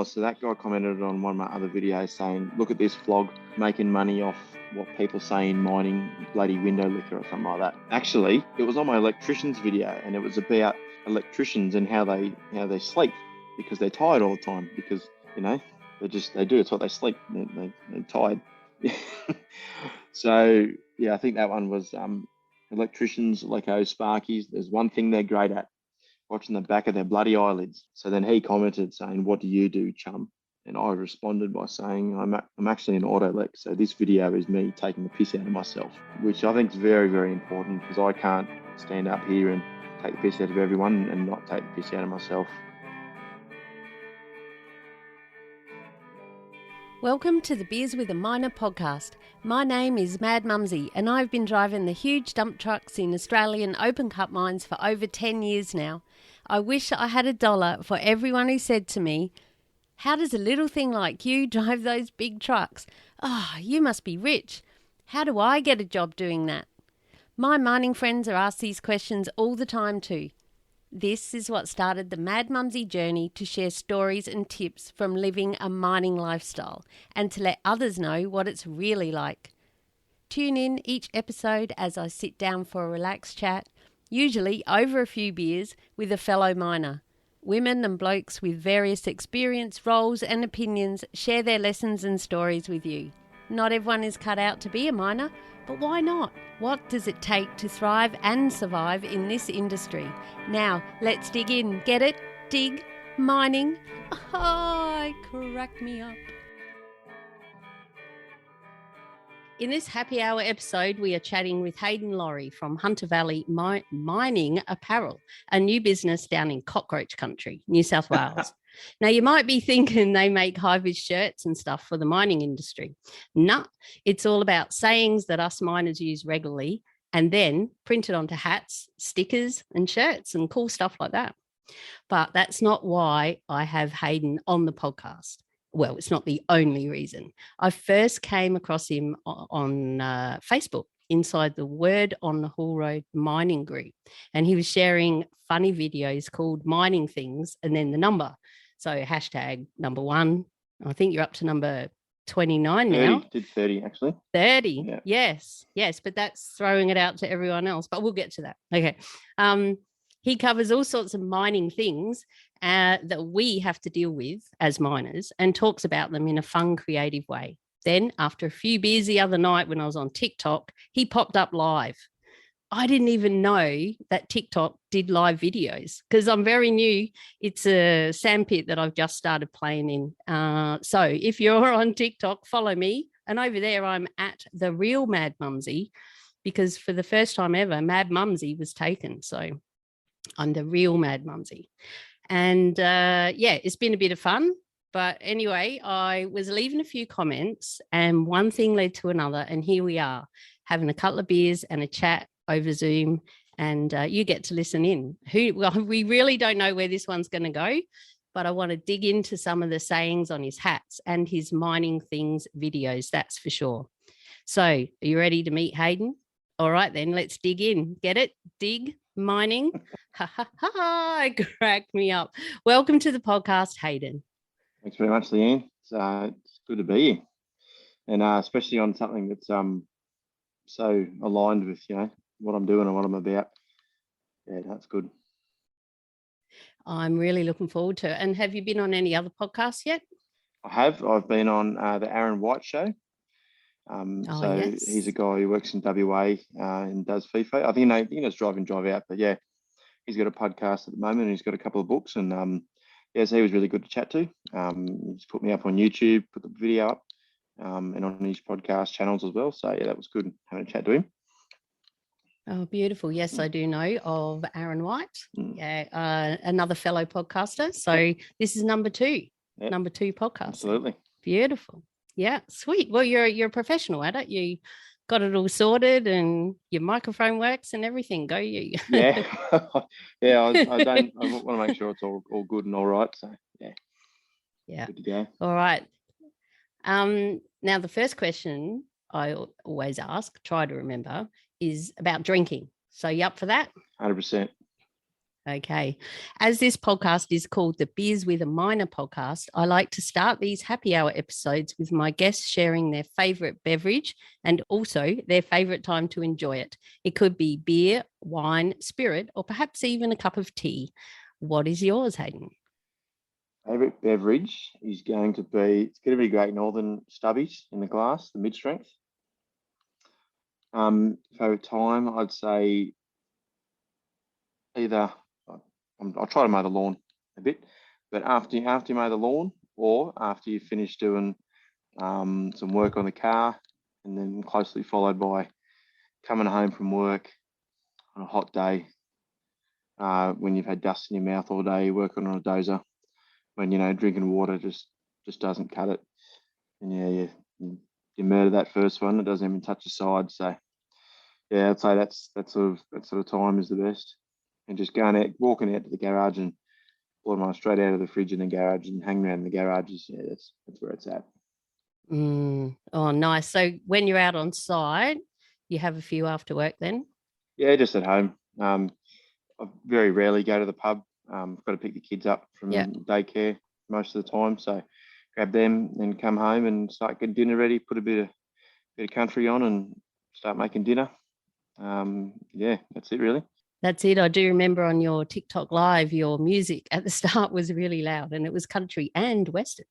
was, so that guy commented on one of my other videos saying, look at this vlog, making money off what people say in mining, bloody window liquor or something like that. Actually, it was on my electricians video, and it was about electricians and how they sleep, because they're tired all the time, because, you know, they do. It's what they sleep. They're tired. So, yeah, I think that one was electricians, Leco, Sparkies. There's one thing they're great at, watching the back of their bloody eyelids. So then he commented saying, what do you do, chum? And I responded by saying, I'm actually an auto-lec, so this video is me taking the piss out of myself, which I think is very, very important, because I can't stand up here and take the piss out of everyone and not take the piss out of myself. Welcome to the Beers with a Miner podcast. My name is Mad Mumsy, and I've been driving the huge dump trucks in Australian open cut mines for over 10 years now. I wish I had $1 for everyone who said to me, how does a little thing like you drive those big trucks? Oh, you must be rich. How do I get a job doing that? My mining friends are asked these questions all the time too. This is what started the Mad Mumsy journey to share stories and tips from living a mining lifestyle and to let others know what it's really like. Tune in each episode as I sit down for a relaxed chat, usually over a few beers, with a fellow miner. Women and blokes with various experience, roles and opinions share their lessons and stories with you. Not everyone is cut out to be a miner, but why not? What does it take to thrive and survive in this industry? Now, let's dig in. Get it? Dig? Mining? Oh, crack me up. In this happy hour episode, we are chatting with Hayden Lawrie from Hunter Valley Mining Apparel, a new business down in Cockroach Country, New South Wales. Now, you might be thinking they make high-vis shirts and stuff for the mining industry. No, it's all about sayings that us miners use regularly and then printed onto hats, stickers and shirts and cool stuff like that. But that's not why I have Hayden on the podcast. Well, it's not the only reason. I first came across him on Facebook inside the Word on the Haul Road mining group. And he was sharing funny videos called Mining Things and then the number. So hashtag number 1. I think you're up to number 29 now. 30, did 30 actually. 30, yeah. Yes, but that's throwing it out to everyone else. But we'll get to that. Okay. He covers all sorts of mining things that we have to deal with as miners and talks about them in a fun, creative way. Then, after a few beers the other night when I was on TikTok, he popped up live. I didn't even know that TikTok did live videos because I'm very new. It's a sandpit that I've just started playing in. So if you're on TikTok, follow me. And over there, I'm at The Real Mad Mumsy because for the first time ever, Mad Mumsy was taken. So I'm The Real Mad Mumsy. And it's been a bit of fun. But anyway, I was leaving a few comments and one thing led to another. And here we are having a couple of beers and a chat over Zoom. And you get to listen in. We really don't know where this one's going to go, but I want to dig into some of the sayings on his hats and his mining things videos. That's for sure. So are you ready to meet Hayden? All right, then let's dig in. Get it? Dig? Mining? Ha ha ha! Cracked me up. Welcome to the podcast, Hayden. Thanks very much, Leanne. It's good to be here, and especially on something that's so aligned with what I'm doing and what I'm about. Yeah, that's good. I'm really looking forward to it. And have you been on any other podcasts yet? I have. I've been on the Aaron White show. Yes. He's a guy who works in WA and does FIFO. I think he does drive in, drive out, but yeah, he's got a podcast at the moment and he's got a couple of books and so he was really good to chat to. He just put me up on YouTube, put the video up and on his podcast channels as well. So yeah, that was good having a chat to him. Oh, beautiful. Yes, I do know of Aaron White. Yeah, another fellow podcaster. So This is number 2 podcast. Absolutely. Beautiful. Yeah, sweet. Well, you're a professional at it. You got it all sorted and your microphone works and everything. Go you. Yeah. I want to make sure it's all good and all right. So yeah. Good to go. All right. Now the first question I always ask, try to remember, is about drinking. So you up for that? 100%. Okay. As this podcast is called the Beers with a Miner podcast, I like to start these happy hour episodes with my guests sharing their favourite beverage and also their favourite time to enjoy it. It could be beer, wine, spirit, or perhaps even a cup of tea. What is yours, Hayden? Favourite beverage is going to be Great Northern Stubbies in the glass, the mid-strength. Favourite time, I'd say either I'll try to mow the lawn a bit, but after you mow the lawn or after you finish doing some work on the car, and then closely followed by coming home from work on a hot day when you've had dust in your mouth all day, working on a dozer, when drinking water just doesn't cut it, and you murder that first one. It doesn't even touch the side. So yeah, I'd say that sort of time is the best. And just walking out to the garage and pulling one straight out of the fridge in the garage and hanging around in the garage is, that's where it's at. Oh, nice. So when you're out on site, you have a few after work then? Yeah, just at home. I very rarely go to the pub. I've got to pick the kids up from daycare most of the time. So grab them and come home and start getting dinner ready, put a bit of country on and start making dinner. Yeah, that's it really. That's it. I do remember on your TikTok live, your music at the start was really loud and it was country and Western,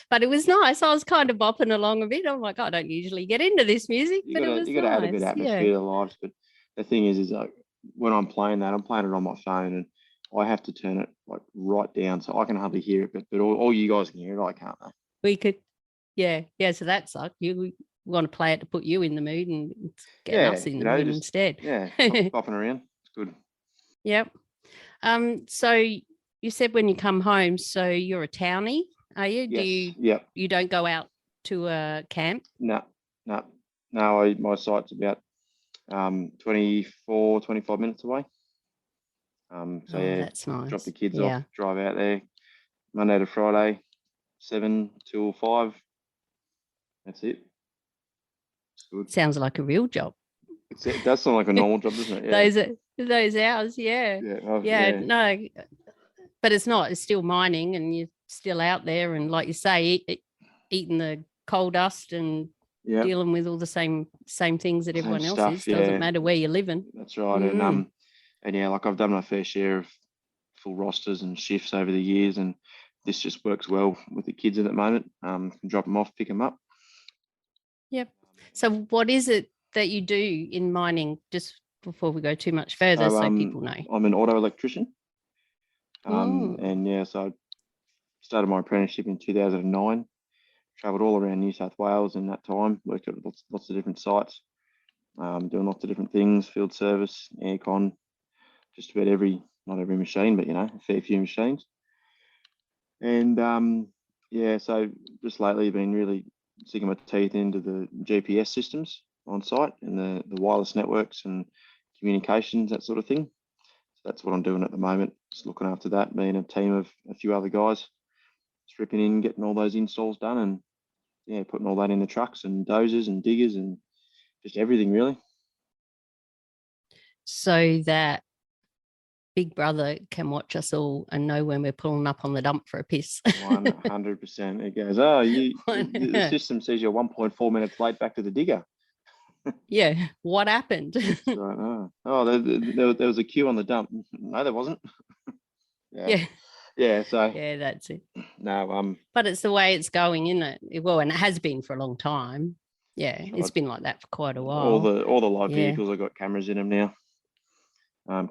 but it was nice. I was kind of bopping along a bit. I'm like, I don't usually get into this music, but it was nice. You got to add a bit of atmosphere to life. But the thing is like when I'm playing that, I'm playing it on my phone and I have to turn it like right down so I can hardly hear it, but all you guys can hear it, I can't. We could, yeah. So that sucked. You want to play it to put you in the mood and get us in the mood instead. Yeah, bopping around. It's good. Yep. So you said when you come home, so you're a townie, are you? Yes. You don't go out to a camp? No. My site's about 24, 25 minutes away. That's nice. Drop the kids off, drive out there Monday to Friday, 7 till 5. That's it. It's good. Sounds like a real job. It does sound like a normal job, doesn't it? Yeah. Those hours, no, but it's not. It's still mining, and you're still out there, and like you say, eating the coal dust and dealing with all the same things that everyone else is. Doesn't matter where you're living. That's right. And yeah, like I've done my fair share of full rosters and shifts over the years, and this just works well with the kids at the moment. Can drop them off, pick them up. Yep. So what is it that you do in mining, just before we go too much further, so people know? I'm an auto electrician. And so I started my apprenticeship in 2009, travelled all around New South Wales in that time, worked at lots of different sites, doing lots of different things, field service, aircon, just about not every machine, but a fair few machines. And so just lately been really sinking my teeth into the GPS systems on site and the wireless networks and communications, that sort of thing. So that's what I'm doing at the moment, just looking after that, being a team of a few other guys, stripping in, getting all those installs done and putting all that in the trucks and dozers and diggers and just everything really. So that Big Brother can watch us all and know when we're pulling up on the dump for a piss. 100%. It goes, the system says you're 1.4 minutes late back to the digger. Yeah, what happened? Right. There was a queue on the dump. No, there wasn't. Yeah. So that's it. No, but it's the way it's going, isn't it? Well, and it has been for a long time. Yeah, it's been like that for quite a while. All the live vehicles have got cameras in them now.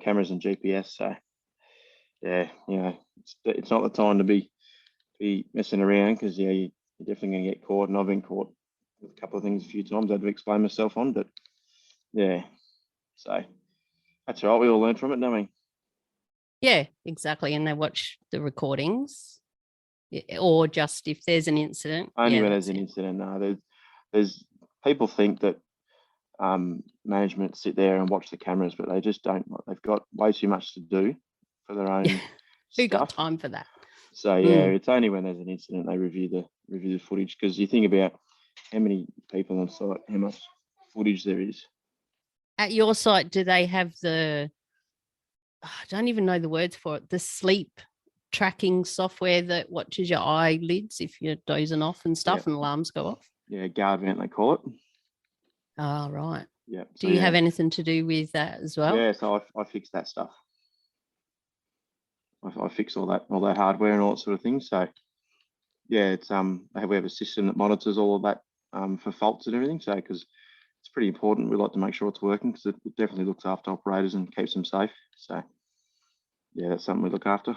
Cameras and GPS. So it's not the time to be messing around because you're definitely going to get caught, and I've been caught with a couple of things a few times I had to explain myself on, but so that's right. We all learn from it, don't we? Yeah, exactly. And they watch the recordings, or just if there's an incident. Only when there's an incident. No, there's people think that management sit there and watch the cameras, but they just don't. They've got way too much to do for their own. Who got time for that? So it's only when there's an incident they review the footage, because you think about how many people on site, how much footage there is. At your site, do they have the I don't even know the words for it, the sleep tracking software that watches your eyelids if you're dozing off and stuff, and alarms go off. Yeah, guard vent, they call it. Oh, right. Yeah. Do you have anything to do with that as well? Yeah, so I fix that stuff. I fix all that hardware and all that sort of thing. So yeah, it's we have a system that monitors all of that for faults and everything. So because it's pretty important, we like to make sure it's working because it definitely looks after operators and keeps them safe. So yeah, that's something we look after.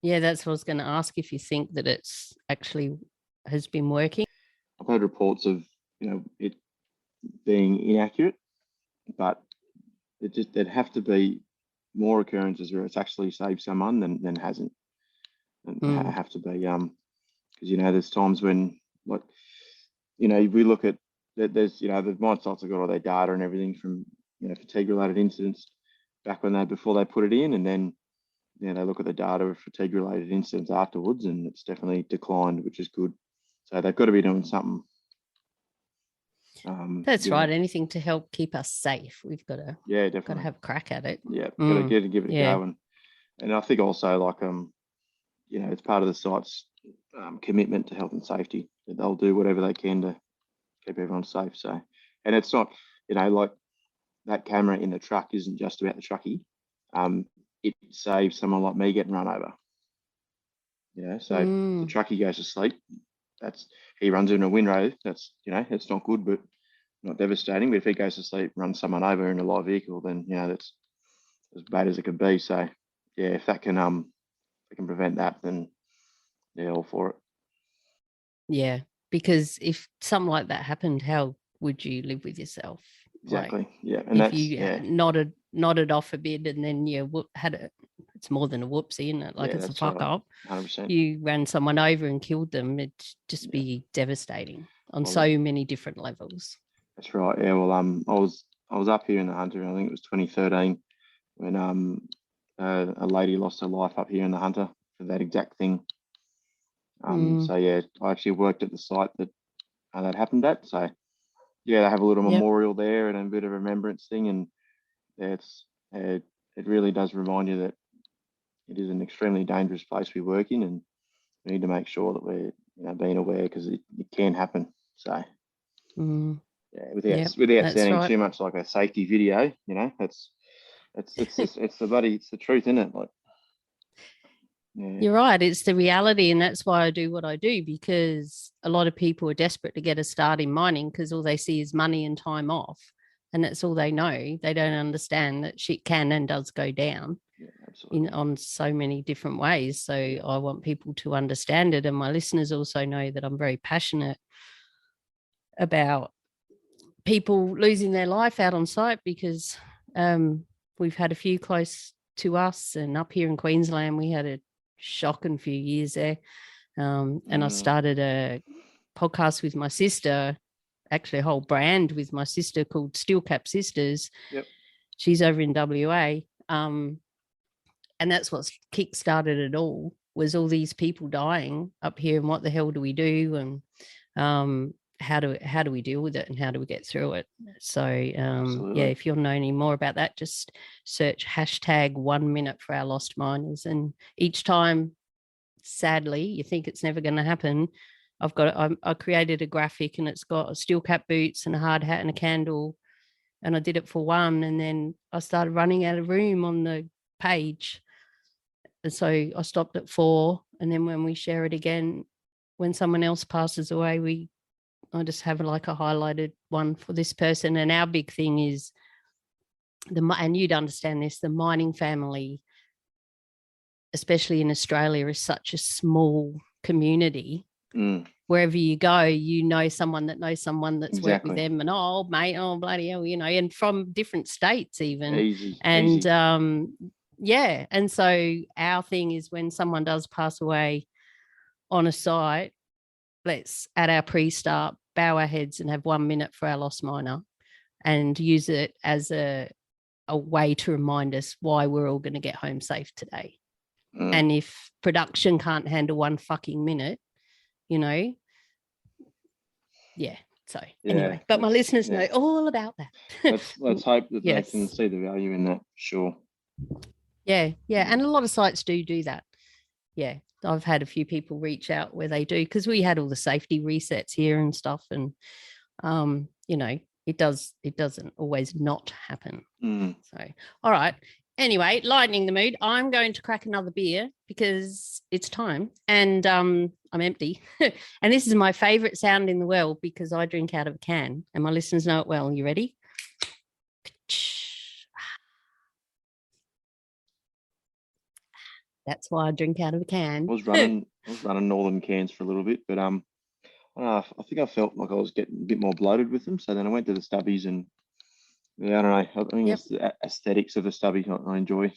Yeah, that's what I was going to ask, if you think that it's actually has been working. I've heard reports of it being inaccurate, but there'd have to be more occurrences where it's actually saved someone than hasn't. And have to be because there's times when we look at there's the mine sites have got all their data and everything from fatigue related incidents back before they put it in, and then they look at the data of fatigue related incidents afterwards, and it's definitely declined, which is good. So they've got to be doing something. That's right. Anything to help keep us safe, we've got to definitely have a crack at it. Yeah, got to give it a go, and I think also it's part of the site's commitment to health and safety that they'll do whatever they can to keep everyone safe. So, and it's not like that camera in the truck isn't just about the truckie. It saves someone like me getting run over. So the truckie goes to sleep. He runs in a windrow. That's it's not good, but not devastating. But if he goes to sleep, runs someone over in a live vehicle, then that's as bad as it could be. So yeah, if that can prevent that, then all for it. Yeah, because if something like that happened, how would you live with yourself? Exactly. Yeah, and if you nodded off a bit, and then you had it's more than a whoopsie, isn't it? Like it's a fuck up. 100%. You ran someone over and killed them. It'd just be devastating on so many different levels. That's right. Yeah. Well, I was up here in the Hunter. I think it was 2013 when a lady lost her life up here in the Hunter for that exact thing. So yeah, I actually worked at the site that happened at. So yeah, they have a little memorial there and a bit of a remembrance thing, and it really does remind you that it is an extremely dangerous place we work in, and we need to make sure that we're being aware because it can happen. So yeah, without sounding too much like a safety video, it's the truth, isn't it? Like. Yeah. You're right. It's the reality. And that's why I do what I do, because a lot of people are desperate to get a start in mining because all they see is money and time off. And that's all they know. They don't understand that shit can and does go down on so many different ways. So I want people to understand it. And my listeners also know that I'm very passionate about people losing their life out on site, because we've had a few close to us, and up here in Queensland, we had a shocking few years there. And I started a podcast with my sister, actually a whole brand with my sister called Steel Cap Sisters. Yep. She's over in WA. And that's what kick-started it all, was all these people dying up here, and what the hell do we do? And how do we deal with it, and how do we get through it? So if you'll know any more about that, just search #1minute for our lost miners. And each time, sadly, you think it's never going to happen, I created a graphic, and it's got a steel cap boots and a hard hat and a candle, and I did it for one, and then I started running out of room on the page, and so I stopped at 4. And then when we share it again, when someone else passes away, I just have like a highlighted one for this person. And our big thing is and you'd understand this, the mining family, especially in Australia, is such a small community. Wherever you go, someone that knows someone that's worked with them, and mate, bloody hell, and from different states even. Easy. And so our thing is, when someone does pass away on a site, let's, at our pre-start, bow our heads and have 1 minute for our lost miner, and use it as a way to remind us why we're all going to get home safe today. And if production can't handle 1 fucking minute, So anyway, but my listeners know all about that. Let's hope that they can see the value in that. Sure. Yeah, yeah. And a lot of sites do that. Yeah. I've had a few people reach out where they do, because we had all the safety resets here and stuff. And you know, it doesn't always not happen. So all right. Anyway, lightening the mood. I'm going to crack another beer because it's time. And I'm empty. And this is my favorite sound in the world because I drink out of a can. And my listeners know it well. You ready? That's why I drink out of a can. I was running Northern cans for a little bit, but I don't know, I think I felt like I was getting a bit more bloated with them. So then I went to the stubbies, and yeah, I don't know. I think it's the aesthetics of the stubby I enjoy.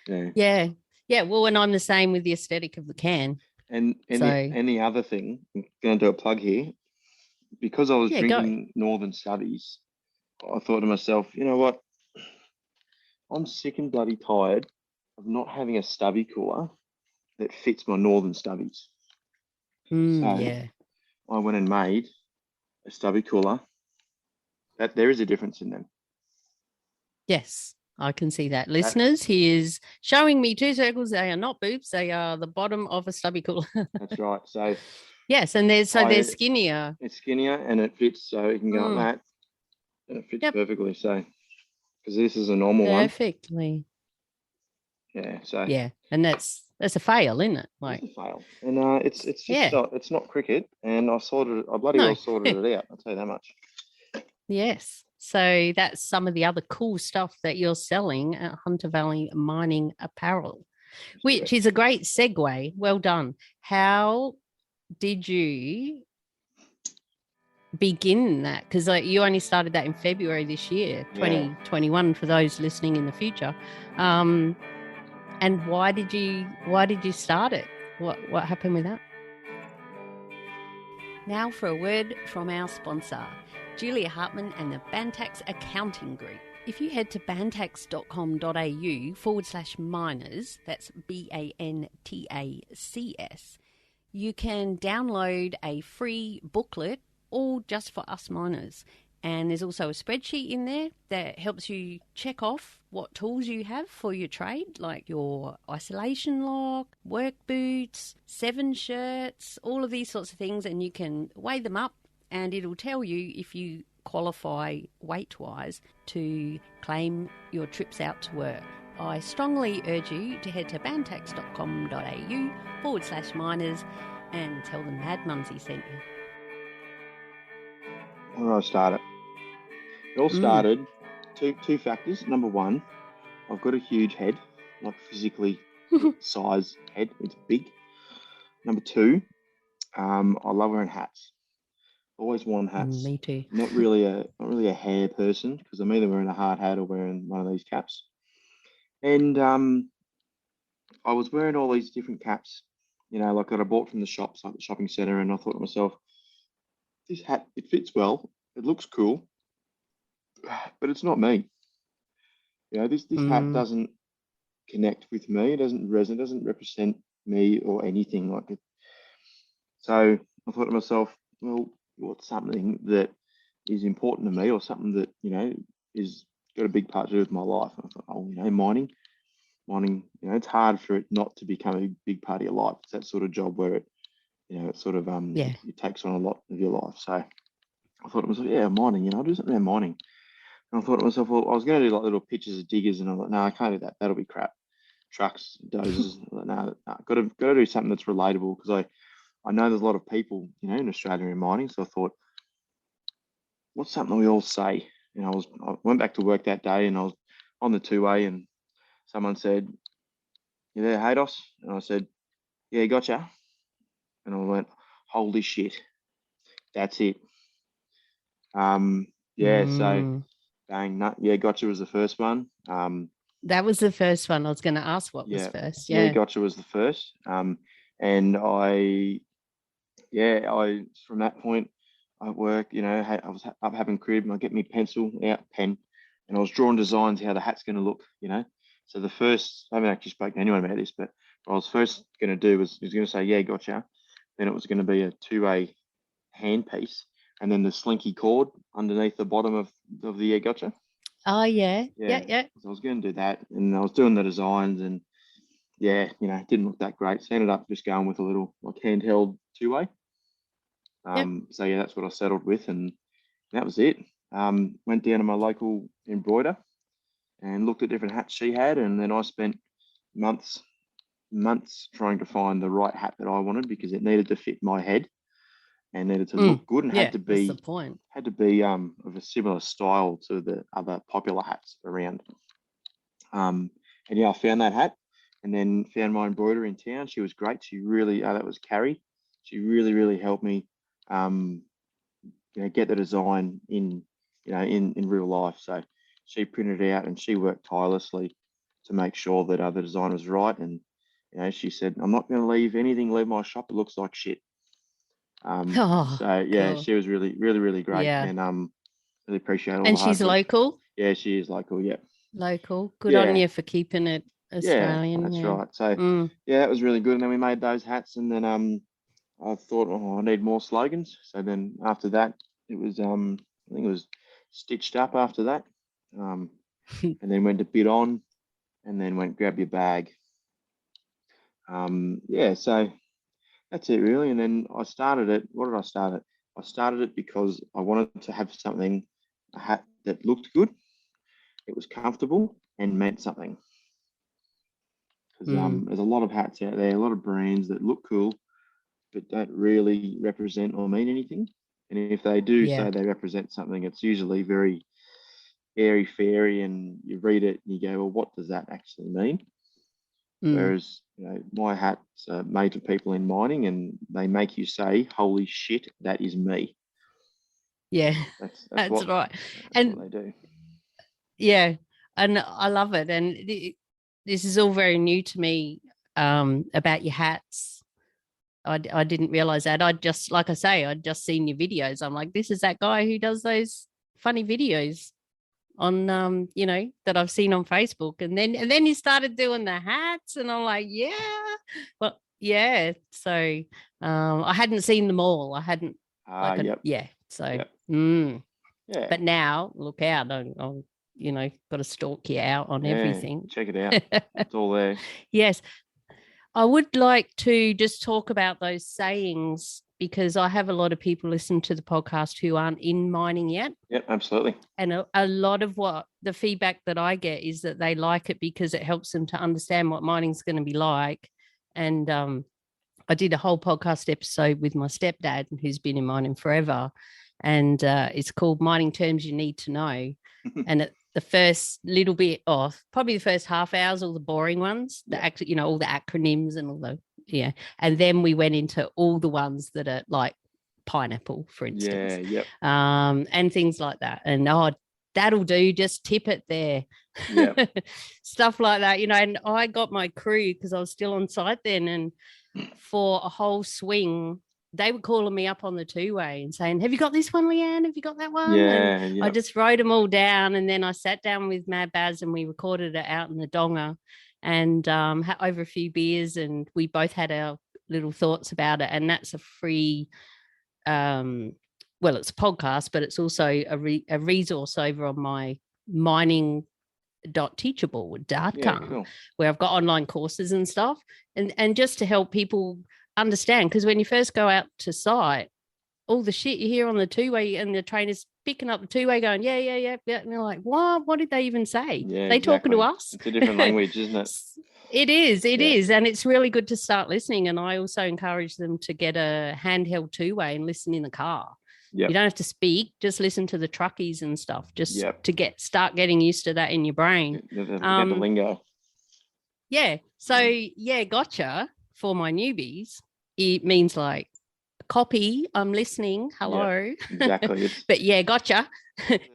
Yeah. Yeah. Yeah. Well, and I'm the same with the aesthetic of the can. And So the other thing, I'm going to do a plug here, because I was yeah, go. drinking Northern stubbies. I thought to myself, you know what? I'm sick and bloody tired of not having a stubby cooler that fits my Northern stubbies. So Yeah. I went and made a stubby cooler. That there is a difference in them. Yes, I can see that. Listeners, he is showing me two circles. They are not boobs. They are the bottom of a stubby cooler. That's right. So yes, and they're skinnier. It's skinnier and it fits, so it can go like that, and it fits perfectly. So because this is a normal perfectly. Yeah. So yeah, and that's a fail, isn't it? Like it's a fail, and it's just it's not cricket, and I bloody well sorted it out. I'll tell you that much. Yes. So that's some of the other cool stuff that you're selling at Hunter Valley Mining Apparel, which is a great segue. Well done. How did you begin that? Because you only started that in February this year, 2021, for those listening in the future. And why did you start it? What happened with that? Now for a word from our sponsor, Julia Hartman and the Bantax Accounting Group. If you head to bantax.com.au/miners, that's BANTACS, you can download a free booklet all just for us miners. And there's also a spreadsheet in there that helps you check off what tools you have for your trade, like your isolation lock, work boots, 7 shirts, all of these sorts of things. And you can weigh them up and it'll tell you if you qualify weight-wise to claim your trips out to work. I strongly urge you to head to bantax.com.au/miners and tell them Mad Mumsy sent you. Where I started. It all started two factors. Number one, I've got a huge head, like physically size head. It's big. Number two, I love wearing hats. Always worn hats. Me too. Not really a hair person, because I'm either wearing a hard hat or wearing one of these caps. And I was wearing all these different caps, like that I bought from the shops, like the shopping centre, and I thought to myself, this hat, it fits well, it looks cool, but it's not me. This hat doesn't connect with me. It doesn't resonate. It doesn't represent me or anything like it. So I thought to myself, well, what's something that is important to me, or something that is got a big part to do with my life? And I thought, mining. It's hard for it not to become a big part of your life. It's that sort of job where it sort of it takes on a lot of your life. So I thought to myself, mining. I'll do something around mining. And I thought to myself, well, I was going to do like little pictures of diggers, and I thought, no, I can't do that. That'll be crap. Trucks, dozers. No, got to do something that's relatable, because I know there's a lot of people, in Australia in mining. So I thought, what's something we all say? I went back to work that day, and I was on the 2A, and someone said, "You there, Haydos?" And I said, "Yeah, gotcha." And I went, "Holy shit, that's it." So bang, gotcha was the first one. That was the first one. I was going to ask what was first. Yeah, gotcha was the first. And I from that point, at work, I was up having crib, and I get my pencil out, pen, and I was drawing designs how the hat's going to look. So the first, I haven't actually spoken to anyone about this, but what I was first going to do was going to say, yeah, gotcha. Then it was going to be a 2A hand piece, and then the slinky cord underneath the bottom of the gotcha. Oh, yeah. Yeah. Yeah. So I was going to do that, and I was doing the designs, and yeah, it didn't look that great. So I ended up just going with a little like handheld two-way. Yep. So yeah, that's what I settled with, and that was it. Went down to my local embroider and looked at different hats she had, and then I spent months trying to find the right hat that I wanted because it needed to fit my head and needed to look good and Yeah, that's the point. had to be of a similar style to the other popular hats around. And yeah, I found that hat, and then found my embroiderer in town. She was great. She really that was Carrie. She really helped me, um, get the design in real life. So she printed it out, and she worked tirelessly to make sure that the design was right. And she said, "I'm not going to leave my shop. It looks like shit." Oh, So yeah, cool. she was really great, Yeah. and really appreciate all And the hard she's work. local. Yeah, she is local. Yeah, Local. Good on yeah, you for keeping it yeah. Australian. That's Yeah. right. So Mm. yeah, that was really good. And then we made those hats, and then I thought, oh, I need more slogans. So then after that, it was I think it was stitched up after that, um, and then went to bid on, and then went grab your bag. Yeah, so that's it really. And then I started it. What did I start it? I started it because I wanted to have something, a hat that looked good, it was comfortable, and meant something. Because Mm. there's a lot of hats out there, a lot of brands that look cool, but don't really represent or mean anything. And if they do Yeah. say they represent something, it's usually very airy fairy, and you read it and you go, well, what does that actually mean? Mm. Whereas, my hats are made for people in mining, and they make you say, holy shit, that is me. Yeah. That's That's what right. that's what And they do. yeah, and I love it. And this is all very new to me, about your hats. I didn't realize that. I just, like I say, I'd just seen your videos. I'm like, this is that guy who does those funny videos on, that I've seen on Facebook. And then you started doing the hats, and I'm like, yeah, well, yeah. So I hadn't seen them all. I hadn't Yep, yeah. So, yep, yeah, but now look out. I'll got to stalk you out on yeah. everything. Check it out. It's all there. Yes. I would like to just talk about those sayings because I have a lot of people listen to the podcast who aren't in mining yet. Yep, absolutely. And a lot of what the feedback that I get is that they like it because it helps them to understand what mining's going to be like. And I did a whole podcast episode with my stepdad, who's been in mining forever. And it's called Mining Terms You Need to Know. And the first little bit off, probably the first half hours, all the boring ones, all the acronyms and all the, yeah. And then we went into all the ones that are like pineapple, for instance. Yeah, yep. And things like that. And that'll do, just tip it there. Yeah. Stuff like that, and I got my crew because I was still on site then, and for a whole swing, they were calling me up on the two-way and saying, have you got this one, Leanne? Have you got that one? Yeah, and I just wrote them all down, and then I sat down with Mad Baz and we recorded it out in the Donga, and over a few beers, and we both had our little thoughts about it. And that's a free it's a podcast, but it's also a resource over on my mining.teachable.com, cool. where I've got online courses and stuff, and just to help people understand, because when you first go out to site, all the shit you hear on the two-way, and the trainers picking up the two-way going, yeah, and they're like, what did they even say? Yeah, they exactly. talking to us? It's a different language, isn't it? It is. And it's really good to start listening. And I also encourage them to get a handheld two-way and listen in the car. Yep. You don't have to speak, just listen to the truckies and stuff, just to start getting used to that in your brain. Get the lingo. Yeah. So, gotcha for my newbies. It means like, copy, I'm listening, hello. Exactly. But gotcha.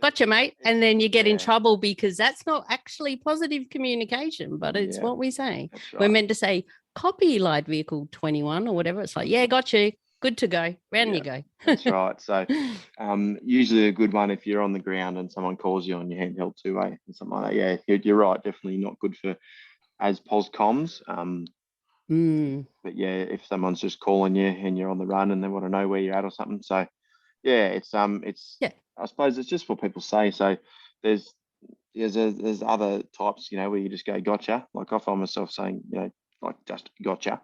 Gotcha, mate. And then you get in trouble because that's not actually positive communication, but it's what we say. Right. We're meant to say copy light vehicle 21 or whatever. It's like, gotcha. Good to go. Round you go. That's right. So usually a good one if you're on the ground and someone calls you on your handheld two-way and something like that. Yeah, you're right. Definitely not good for as POS comms. But if someone's just calling you and you're on the run and they want to know where you're at or something. So it's I suppose it's just what people say. So there's there's other types, where you just go gotcha. Like I find myself saying, like just gotcha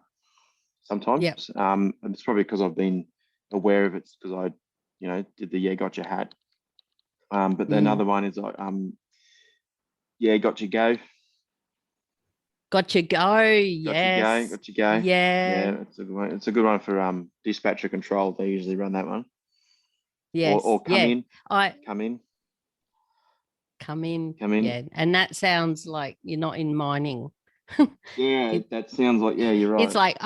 sometimes. Yep. And it's probably because I've been aware of it because I, did the gotcha hat. But then another one is like gotcha go. Gotcha go. Yes. Gotcha go. Yeah. It's a good one. It's a good one for dispatcher control. They usually run that one. Yes. Or come in. Come in. Come in. Come in. Yeah. And that sounds like you're not in mining. Yeah, that sounds like, you're right. It's like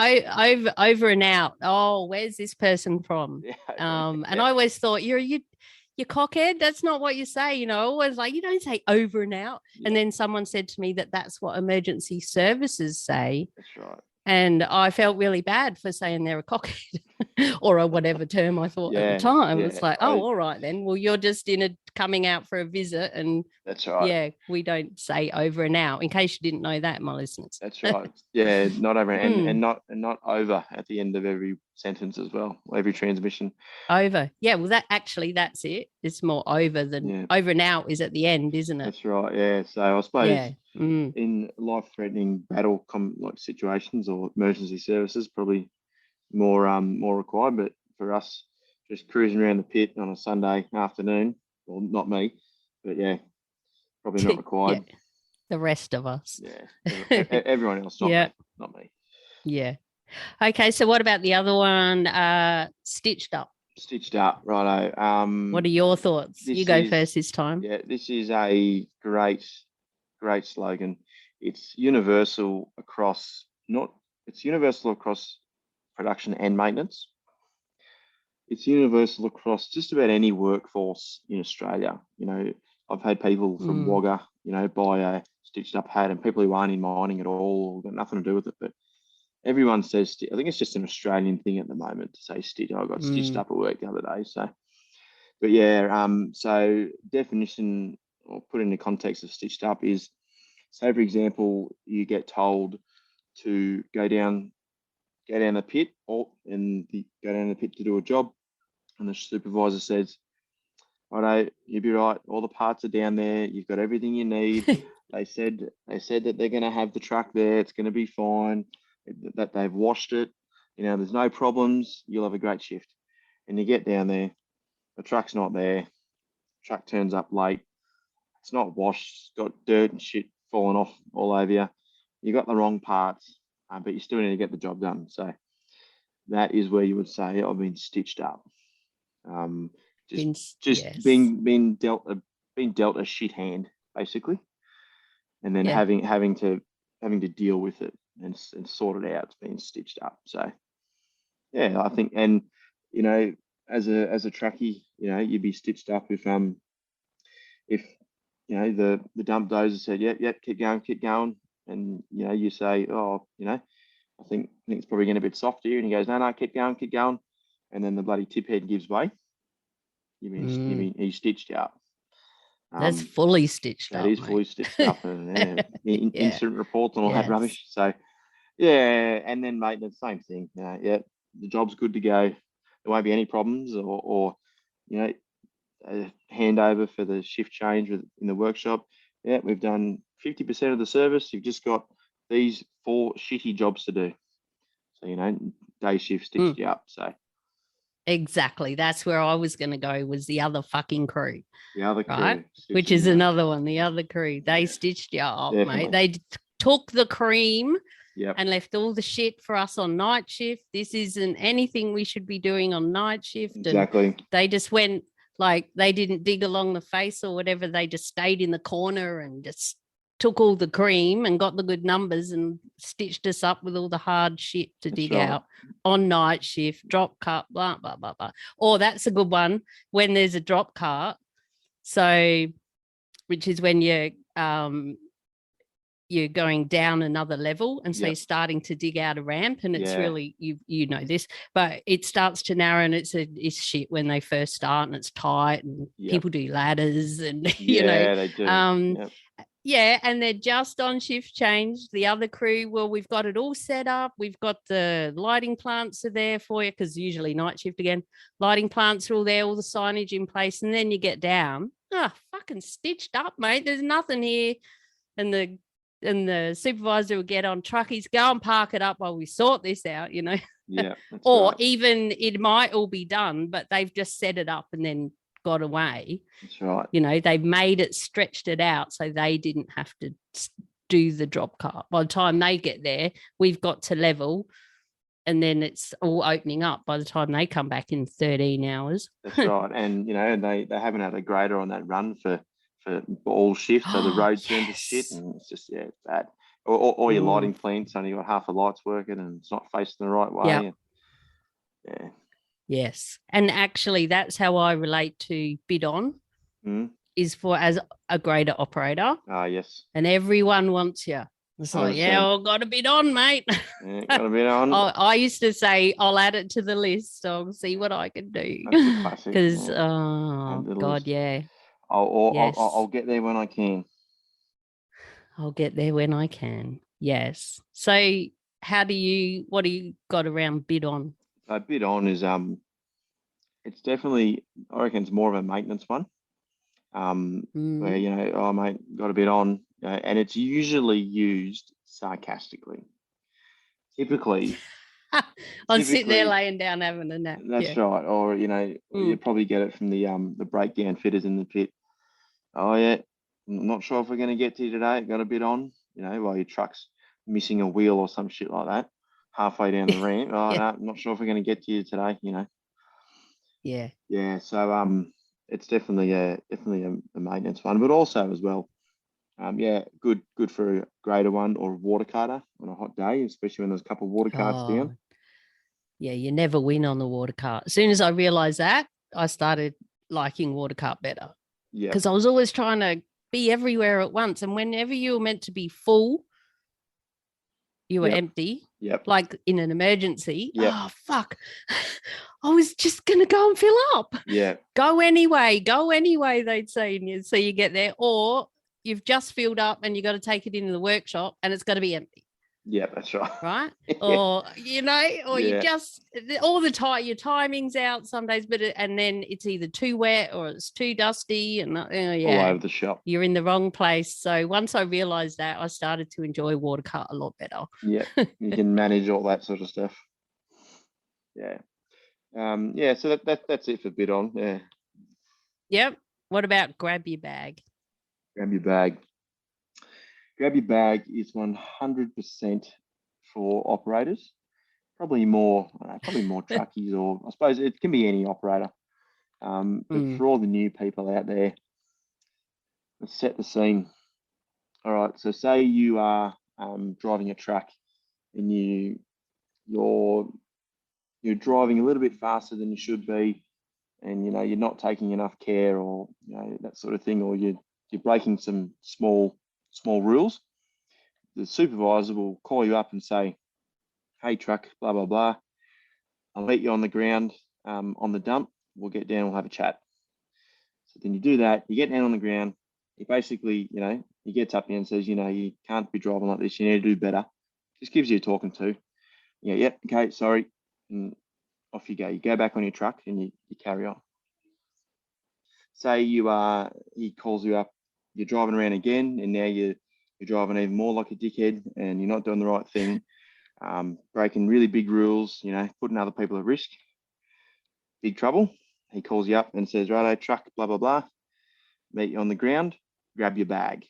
over and out. Oh, where's this person from? And I always thought you cockhead. That's not what you say. Always like, you don't say over and out. Yeah. And then someone said to me that that's what emergency services say. That's right. And I felt really bad for saying they're a cockhead or a whatever term I thought at the time. It's like, all right then. Well, you're just coming out for a visit, and that's right. Yeah, we don't say over and out. In case you didn't know that, my listeners. That's right. Yeah, not over and not over at the end of every sentence as well. Every transmission. Over. Yeah. Well, that's it. It's more over than over and out is at the end, isn't it? That's right. Yeah. So I suppose in life-threatening battle like situations or emergency services, probably more required. But for us, just cruising around the pit on a Sunday afternoon, well, not me, but probably not required. Yeah. The rest of us. Yeah. Everyone else, not me. Yeah. Okay. So what about the other one? Stitched up. Stitched up, righto. What are your thoughts? You go first this time. Yeah, this is a great slogan. It's universal across production and maintenance. It's universal across just about any workforce in Australia. I've had people from Wagga, buy a stitched up hat, and people who aren't in mining at all, got nothing to do with it, but everyone says, I think it's just an Australian thing at the moment to say stitch. I got stitched up at work the other day. So, but so definition or put in the context of stitched up is, say for example, you get told to go down the pit go down the pit to do a job, and the supervisor says, "Righto, you'll be right. All the parts are down there. You've got everything you need." They said that they're going to have the truck there. It's going to be fine. That they've washed it. There's no problems. You'll have a great shift. And you get down there, the truck's not there. Truck turns up late. It's not washed. It's got dirt and shit falling off all over you. You got the wrong parts, but you still need to get the job done. So that is where you would say, I've been stitched up. Being dealt a shit hand, basically, and then having to deal with it and sort it out. It's being stitched up. So I think, and as a trackie, you'd be stitched up if the dump dozer said, yep, keep going, and you say, I think it's probably getting a bit soft here, and he goes, no, keep going, and then the bloody tip head gives way. You mean he stitched you up? That's fully stitched up. That is fully stitched up, and incident reports and all that rubbish. So and then maintenance, same thing. The job's good to go. There won't be any problems, or a handover for the shift change in the workshop. Yeah, we've done 50% of the service. You've just got these 4 shitty jobs to do. So day shift stitched you up. So. Exactly. That's where I was going to go, was the other fucking crew. The other crew. Right? Which is another one, the other crew. They stitched you up, mate. They took the cream and left all the shit for us on night shift. This isn't anything we should be doing on night shift. Exactly. And they just went, like, they didn't dig along the face or whatever. They just stayed in the corner and just took all the cream and got the good numbers and stitched us up with all the hard shit to dig out on night shift, drop cart, blah, blah, blah, blah. Or that's a good one, when there's a drop cart. So, which is when you're going down another level, and so you're starting to dig out a ramp, and it's really, you know this, but it starts to narrow, and it's shit when they first start, and it's tight, and people do ladders, and they do. Yeah, and they're just on shift change. The other crew, well, we've got it all set up. We've got the lighting plants are there for you, because usually night shift again. Lighting plants are all there, all the signage in place, and then you get down fucking stitched up, mate. There's nothing here. And the supervisor will get on truckies, go and park it up while we sort this out, you know. Yeah. Or right. even it might all be done, but they've just set it up and then got away. That's right. You know, they've made it, stretched it out so they didn't have to do the drop cart. By the time they get there, we've got to level, and then it's all opening up by the time they come back in 13 hours. That's right. And, you know, they haven't had a grader on that run for all shift, so the road turns to shit, and it's just, it's bad. Or your lighting plant's only got half the lights working and it's not facing the right way. Yep. Yeah. Yes. And actually, that's how I relate to bid on, is for as a grader operator. Yes. And everyone wants you. It's like, I've got a bit on, mate. Yeah, got a bit on. I used to say, I'll add it to the list. I'll see what I can do. Because, God, yeah. I'll get there when I can. I'll get there when I can. Yes. So what do you got around bid on? Bid on is, it's definitely, I reckon it's more of a maintenance one. Where, you know, oh, mate, got a bit on. And it's usually used sarcastically. Typically, I'm sitting there laying down having a nap. That's right. Or, you know, you'd probably get it from the breakdown fitters in the pit. Oh, yeah, I'm not sure if we're going to get to you today. Got a bit on, you know, while your truck's missing a wheel or some shit like that. Halfway down the ramp. Oh, no, I'm not sure if we're going to get to you today, you know. Yeah. Yeah, so it's definitely a maintenance one, but also as well, good for a grader one or a water carter on a hot day, especially when there's a couple of water carts down. Yeah, you never win on the water cart. As soon as I realised that, I started liking water cart better. Yeah. Because I was always trying to be everywhere at once. And whenever you were meant to be full, you were empty. Yep. Like in an emergency. Yep. Oh, fuck. I was just going to go and fill up. Yeah. Go anyway, they'd say. And so you get there. Or you've just filled up and you got to take it into the workshop and it's got to be empty. Yeah, that's right. Right? Or, you know, or you just, all the time, your timing's out some days, and then it's either too wet or it's too dusty and all over the shop. You're in the wrong place. So once I realised that, I started to enjoy water cart a lot better. Yeah, you can manage all that sort of stuff. Yeah. So that's it for bid on. Yeah. Yep. What about grab your bag? Grab your bag. Grab your bag is 100% for operators. Probably more truckies, or I suppose it can be any operator. But for all the new people out there, let's set the scene. All right. So say you are driving a truck and you're driving a little bit faster than you should be, and you know you're not taking enough care, or you know that sort of thing, or you're breaking some small rules. The supervisor will call you up and say, "Hey, truck, blah blah blah. I'll meet you on the ground on the dump. We'll get down. We'll have a chat." So then you do that. You get down on the ground. He basically, you know, he gets up there and says, "You know, you can't be driving like this. You need to do better." Just gives you a talking to. Yeah, yep, okay, sorry. And off you go. You go back on your truck and you carry on. Say he calls you up, you're driving around again, and now you're driving even more like a dickhead and you're not doing the right thing, breaking really big rules, you know, putting other people at risk. Big trouble. He calls you up and says, "Righto, truck, blah, blah, blah. Meet you on the ground, grab your bag."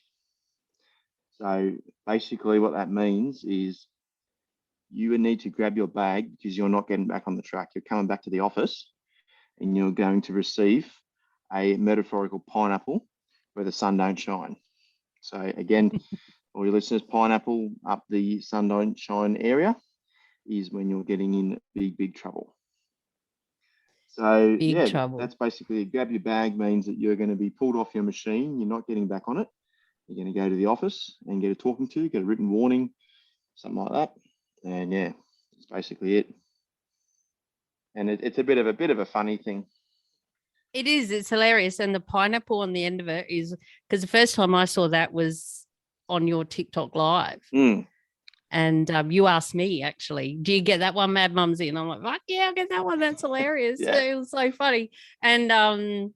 So basically what that means is you would need to grab your bag because you're not getting back on the track. You're coming back to the office and you're going to receive a metaphorical pineapple where the sun don't shine. So again, all your listeners, pineapple up the sun don't shine area is when you're getting in big trouble. So big trouble. That's basically grab your bag means that you're going to be pulled off your machine. You're not getting back on it. You're going to go to the office and get a talking to, get a written warning, something like that. And yeah, that's basically it. And it's a bit of a funny thing. It is. It's hilarious. And the pineapple on the end of it is, because the first time I saw that was on your TikTok live. And you asked me, actually, do you get that one, Mad Mumsy? And I'm like, fuck yeah, I get that one. That's hilarious. It was so funny. And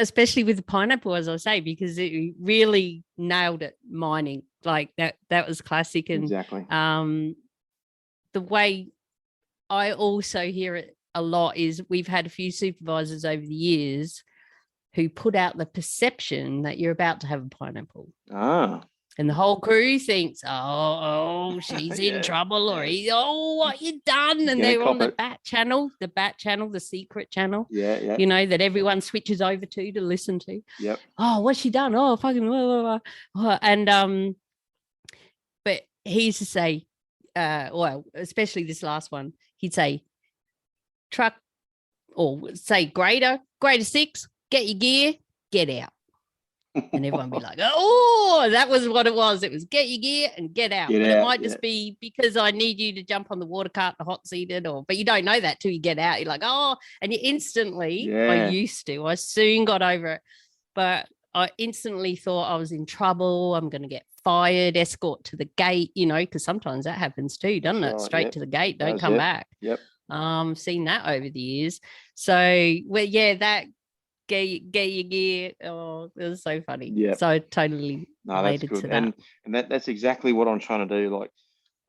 especially with the pineapple, as I say, because it really nailed it, mining. Like that was classic. And Exactly. the way I also hear it a lot is we've had a few supervisors over the years who put out the perception that you're about to have a pineapple. Ah. And the whole crew thinks, oh, she's in Yeah, trouble, or yeah. he's, oh, what you done? He's And gonna they're on cop the bat channel, the secret channel, Yeah. you know, that everyone switches over to listen to. Yep. Oh, what's she done? Oh, fucking blah, blah, blah. And but he used to say, well, especially this last one, he'd say, truck, or say grader 6, get your gear, get out. And everyone be like, oh, that was what it was. It was get your gear and get out. Get But out, it might just be because I need you to jump on the water cart and hot seat it, but you don't know that till you get out. You're like, oh, and you instantly, I soon got over it. But I instantly thought I was in trouble. I'm going to get fired, escort to the gate, you know, because sometimes that happens too, doesn't it? Straight to the gate, don't come back. Yep. Seen that over the years. So, well, yeah, that get your gear. Oh, it was so funny. Yeah. So totally related that's good. to that. And that's exactly what I'm trying to do. Like,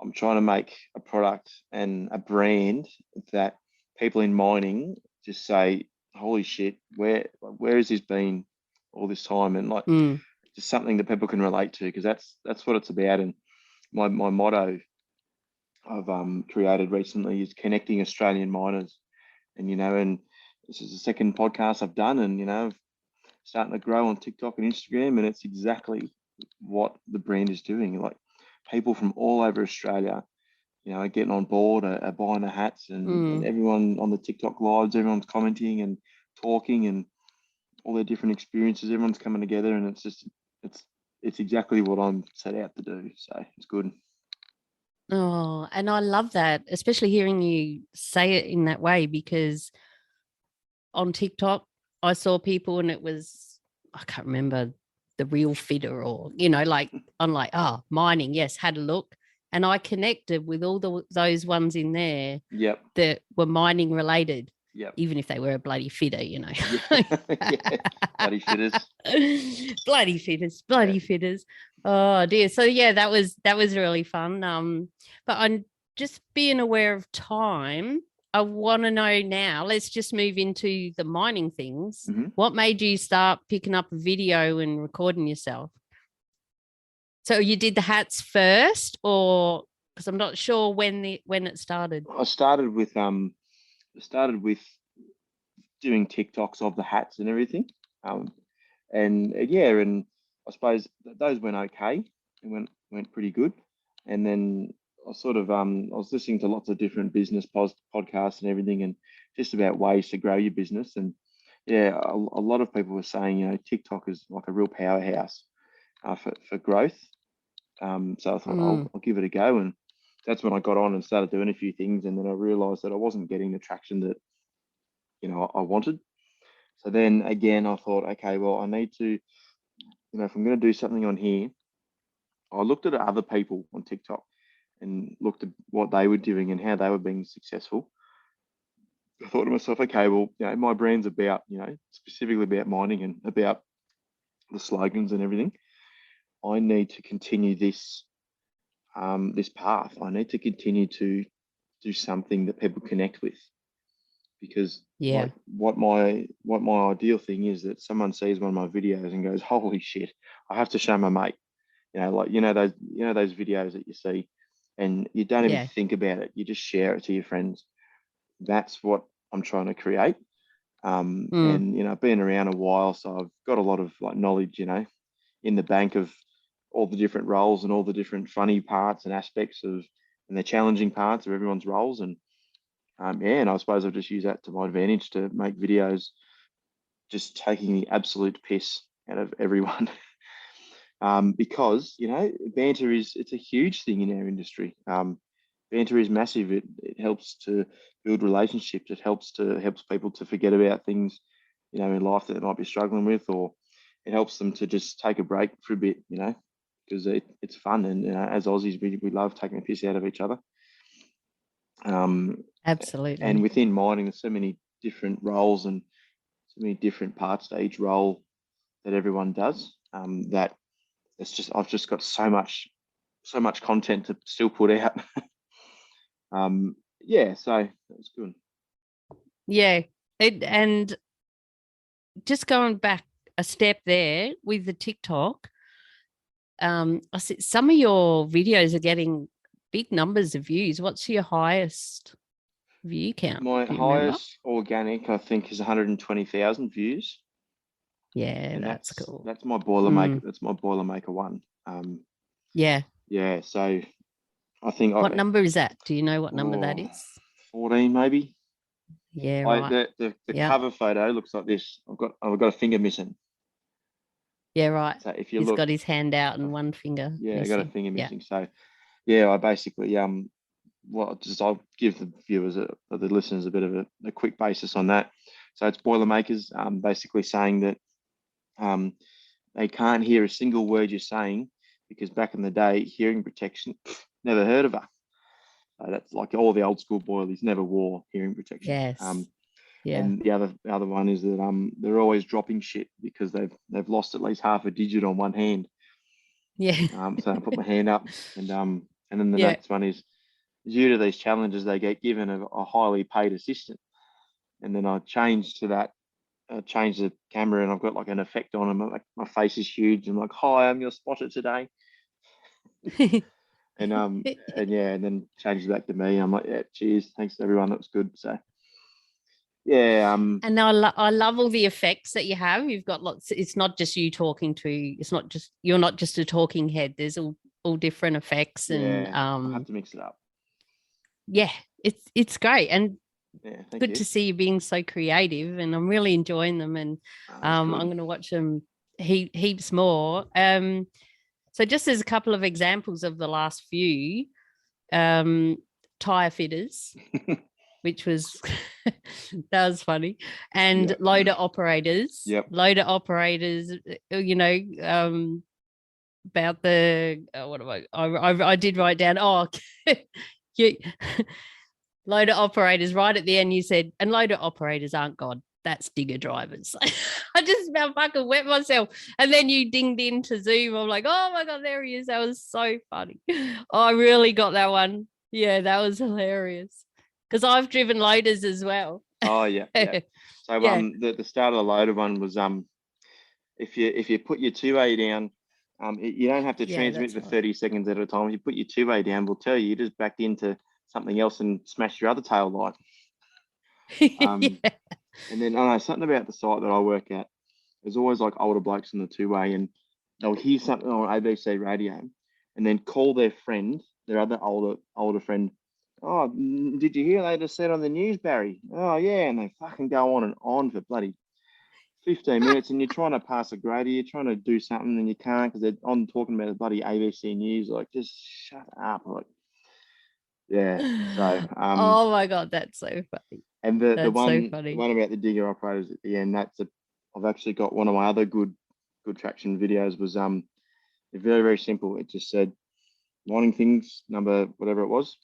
I'm trying to make a product and a brand that people in mining just say, holy shit, where has this been all this time? And like just something that people can relate to, because that's what it's about. And my motto I've created recently is connecting Australian miners. And, you know, and this is the second podcast I've done, and, you know, starting to grow on TikTok and Instagram, and it's exactly what the brand is doing. Like, people from all over Australia, you know, are getting on board, are buying the hats, and everyone on the TikTok lives, everyone's commenting and talking, and all their different experiences, everyone's coming together, and it's exactly what I'm set out to do. So it's good. Oh, and I love that, especially hearing you say it in that way, because on TikTok, I saw people and it was, I can't remember the real fitter, or, you know, like I'm like, oh, mining. Yes. Had a look. And I connected with all those ones in there that were mining related. Yep. Even if they were a bloody fitter, you know. Bloody fitters. bloody fitters. Oh dear. So yeah, that was really fun. But I'm just being aware of time. I want to know now, let's just move into the mining things. What made you start picking up a video and recording yourself? So you did the hats first, or because I'm not sure when it started. I started with doing TikToks of the hats and everything. And I suppose those went okay. It went pretty good. And then I was listening to lots of different business podcasts and everything, and just about ways to grow your business. And yeah, a lot of people were saying, you know, TikTok is like a real powerhouse for growth. So I thought I'll give it a go, and that's when I got on and started doing a few things. And then I realized that I wasn't getting the traction that, you know, I wanted. So then again, I thought, okay, well, I need to, you know, if I'm going to do something on here, I looked at other people on TikTok and looked at what they were doing and how they were being successful. I thought to myself, okay, well, you know, my brand's about, you know, specifically about mining and about the slogans and everything. I need to continue this path. I need to continue to do something that people connect with, because like what my ideal thing is that someone sees one of my videos and goes, holy shit, I have to show my mate. You know, like those videos that you see and you don't even think about it, you just share it to your friends. That's what I'm trying to create. And you know, being around a while, so I've got a lot of like knowledge, you know, in the bank of all the different roles and all the different funny parts and aspects of and the challenging parts of everyone's roles. And and I suppose I'll just use that to my advantage to make videos just taking the absolute piss out of everyone. Because, you know, banter it's a huge thing in our industry. Banter is massive. It helps to build relationships. It helps people to forget about things, you know, in life that they might be struggling with, or it helps them to just take a break for a bit, you know, because it's fun. And you know, as Aussies, we love taking the piss out of each other. Absolutely. And within mining, there's so many different roles and many different parts to each role that everyone does. That I've just got so much content to still put out. Yeah, so that's good. Yeah. And just going back a step there with the TikTok, I see some of your videos are getting big numbers of views. What's your highest view count? My Do you remember? highest organic, I think, is 120,000 views. Yeah, And that's cool. that's my Boilermaker. That's my Boilermaker one. Yeah. Yeah. So I think What number is that? Do you know what number that is? 14 maybe. Yeah, right. The Yeah. cover photo looks like this. I've got a finger missing. Yeah, right. So if you He's look, got his hand out and one finger yeah, I missing. got a finger missing. So yeah, I basically I'll give the viewers the listeners a bit of a quick basis on that. So it's Boilermakers, basically saying that they can't hear a single word you're saying because back in the day, hearing protection, never heard of her. So that's like all the old school boilies never wore hearing protection. Yes. Yeah. And the other one is that they're always dropping shit because they've lost at least half a digit on one hand. Yeah. So I put my hand up, and then the Yeah. next one is due to these challenges they get given a highly paid assistant, and then I changed to that. Change the camera and I've got like an effect on them. Like my face is huge. I'm like, hi, I'm your spotter today. and yeah, and then change it back to me. I'm like, yeah, cheers, thanks everyone, that was good. So yeah, and I love all the effects that you have. You've got lots. It's not just you talking to. It's not just you're not just a talking head. There's all different effects and I have to mix it up. Yeah, it's great and yeah, good to see you being so creative, and I'm really enjoying them. And I'm going to watch them heaps more. So just as a couple of examples of the last few, tire fitters, which was that was funny, and loader operators. Yep. Loader operators, you know, about the what am I did write down. Oh, you, loader operators. Right at the end, you said, and loader operators aren't God. That's digger drivers. I just about fucking wet myself. And then you dinged into Zoom. I'm like, oh my God, there he is. That was so funny. Oh, I really got that one. Yeah, that was hilarious. Because I've driven loaders as well. Oh yeah. So the start of the loader one was if you put your 2A down, you don't have to transmit for 30 seconds at a time. If you put your 2A down, we'll tell you just backed into something else and smash your other tail light. And then I know something about the site that I work at. There's always like older blokes in the 2A, and they'll hear something on ABC radio, and then call their friend, their other older friend. Oh, did you hear they just said on the news, Barry? Oh yeah, and they fucking go on and on for bloody 15 minutes, and you're trying to pass a grader, you're trying to do something, and you can't because they're on talking about the bloody ABC news. Like, just shut up. Like, yeah. So, oh my God, that's so funny. And the one about the digger operators at the end, I've actually got one of my other good traction videos was very, very simple. It just said mining things, number whatever it was,